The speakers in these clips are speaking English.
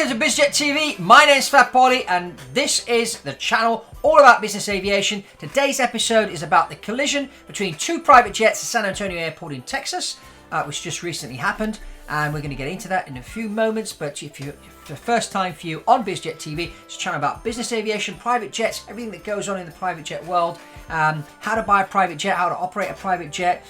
Welcome to Biz Jet TV. My name's Fab Poli and this is the channel all about business aviation. Today's episode is about the collision between two private jets at San Antonio Airport in Texas, which just recently happened. And we're going to get into that in a few moments. But if the first time for you on Biz Jet TV, it's a channel about business aviation, private jets, everything that goes on in the private jet world, how to buy a private jet, how to operate a private jet,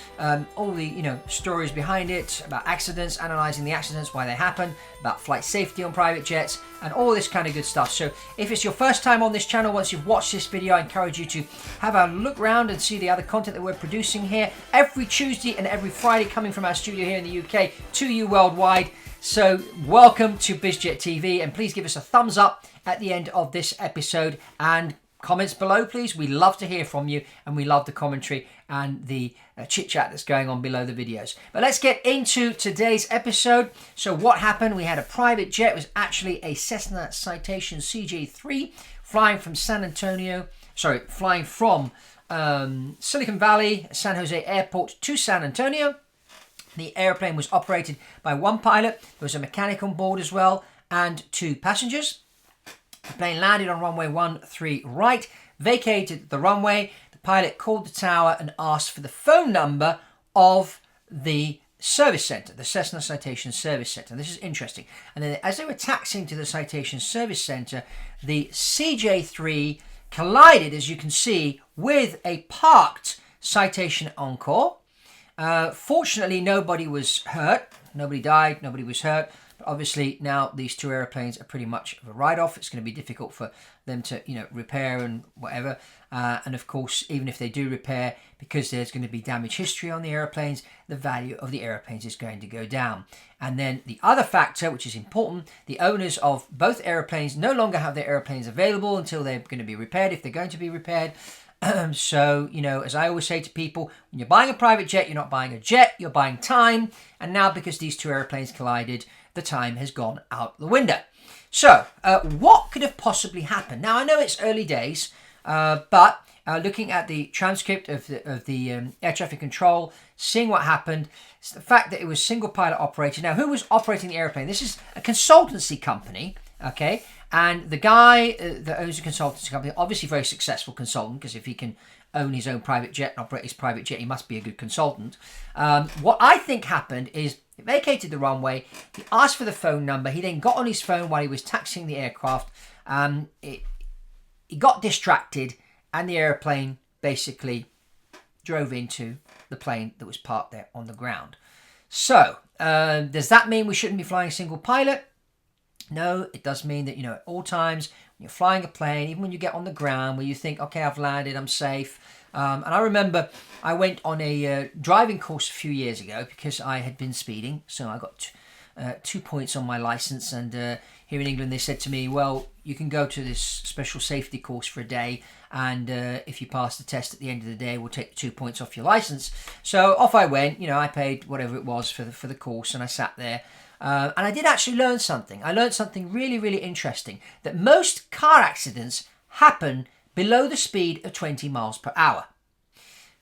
all the stories behind it, about accidents, analysing the accidents, why they happen, about flight safety on private jets, and all this kind of good stuff. So if it's your first time on this channel, once you've watched this video, I encourage you to have a look around and see the other content that we're producing here every Tuesday and every Friday, coming from our studio here in the UK to you worldwide. So welcome to Biz Jet TV, and please give us a thumbs up at the end of this episode and comments below, please. We love to hear from you, and we love the commentary and the chit chat that's going on below the videos. But let's get into today's episode. So what happened? We had a private jet. It was actually a Cessna Citation CJ3 flying from Silicon Valley, San Jose Airport to San Antonio. The airplane was operated by one pilot. There was a mechanic on board as well, and two passengers. The plane landed on runway 13 right, vacated the runway. The pilot called the tower and asked for the phone number of the service center, the Cessna Citation Service Center. This is interesting. And then as they were taxiing to the Citation Service Center, the CJ3 collided, as you can see, with a parked Citation Encore. Fortunately, nobody was hurt. Nobody died. Nobody was hurt. But obviously, now these two airplanes are pretty much of a write-off. It's going to be difficult for them to, repair and whatever. And of course, even if they do repair, because there's going to be damage history on the airplanes, the value of the airplanes is going to go down. And then the other factor, which is important, the owners of both airplanes no longer have their airplanes available until they're going to be repaired, if they're going to be repaired. So, as I always say to people, when you're buying a private jet, you're not buying a jet, you're buying time. And now, because these two airplanes collided, the time has gone out the window. So, what could have possibly happened? Now, I know it's early days, but looking at the transcript of the air traffic control, seeing what happened, it's the fact that it was single pilot operated. Now, who was operating the airplane? This is a consultancy company, okay? And the guy that owns a consultancy company, obviously very successful consultant, because if he can own his own private jet and operate his private jet, he must be a good consultant. What I think happened is he vacated the runway, he asked for the phone number, he then got on his phone while he was taxiing the aircraft. He got distracted, and the airplane basically drove into the plane that was parked there on the ground. So, does that mean we shouldn't be flying single pilot? No, it does mean that, at all times, when you're flying a plane, even when you get on the ground, where you think, okay, I've landed, I'm safe. And I remember I went on a driving course a few years ago because I had been speeding. So I got 2 points on my license. And here in England, they said to me, well, you can go to this special safety course for a day. And if you pass the test at the end of the day, we'll take the 2 points off your license. So off I went. I paid whatever it was for the course, and I sat there. And I did actually learn something. I learned something really, really interesting, that most car accidents happen below the speed of 20 miles per hour.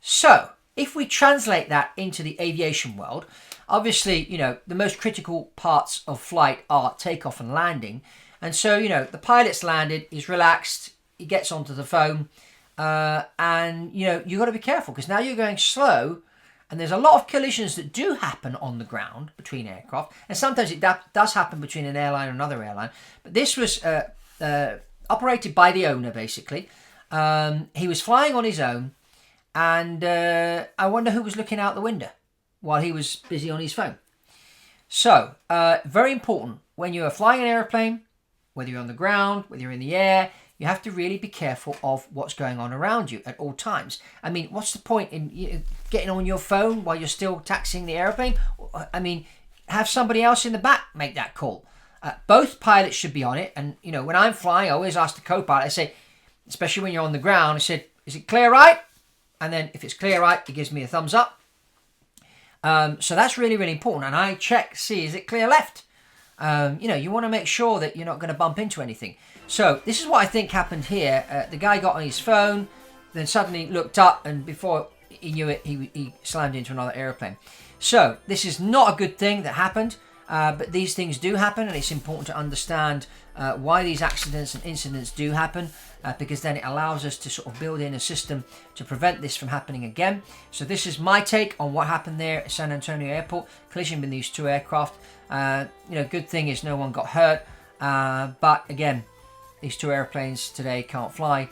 So if we translate that into the aviation world, obviously, the most critical parts of flight are takeoff and landing. And so, the pilot's landed, he's relaxed, he gets onto the phone, and, you've got to be careful, because now you're going slow. And there's a lot of collisions that do happen on the ground between aircraft. And sometimes it does happen between an airline and another airline. But this was operated by the owner, basically. He was flying on his own. And I wonder who was looking out the window while he was busy on his phone. So, very important. When you are flying an airplane, whether you're on the ground, whether you're in the air, you have to really be careful of what's going on around you at all times. I mean, what's the point in getting on your phone while you're still taxiing the airplane? I mean, have somebody else in the back make that call. Both pilots should be on it. And, when I'm flying, I always ask the co-pilot, I say, especially when you're on the ground, I said, is it clear right? And then if it's clear right, it gives me a thumbs up. So that's really, really important. And I check, see, is it clear left? You want to make sure that you're not going to bump into anything. So this is what I think happened here. The guy got on his phone, then suddenly looked up, and before he knew it, he slammed into another airplane. So this is not a good thing that happened. but these things do happen, and it's important to understand why these accidents and incidents do happen, because then it allows us to sort of build in a system to prevent this from happening again. So this is my take on what happened there at San Antonio Airport, collision with these two aircraft. Good thing is no one got hurt, but again, these two airplanes today can't fly,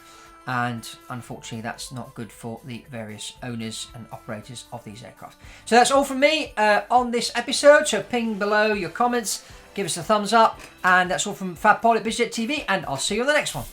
and unfortunately that's not good for the various owners and operators of these aircraft. So that's all from me on this episode. So ping below your comments, give us a thumbs up, and that's all from Fab Poli at Biz Jet TV, and I'll see you on the next one.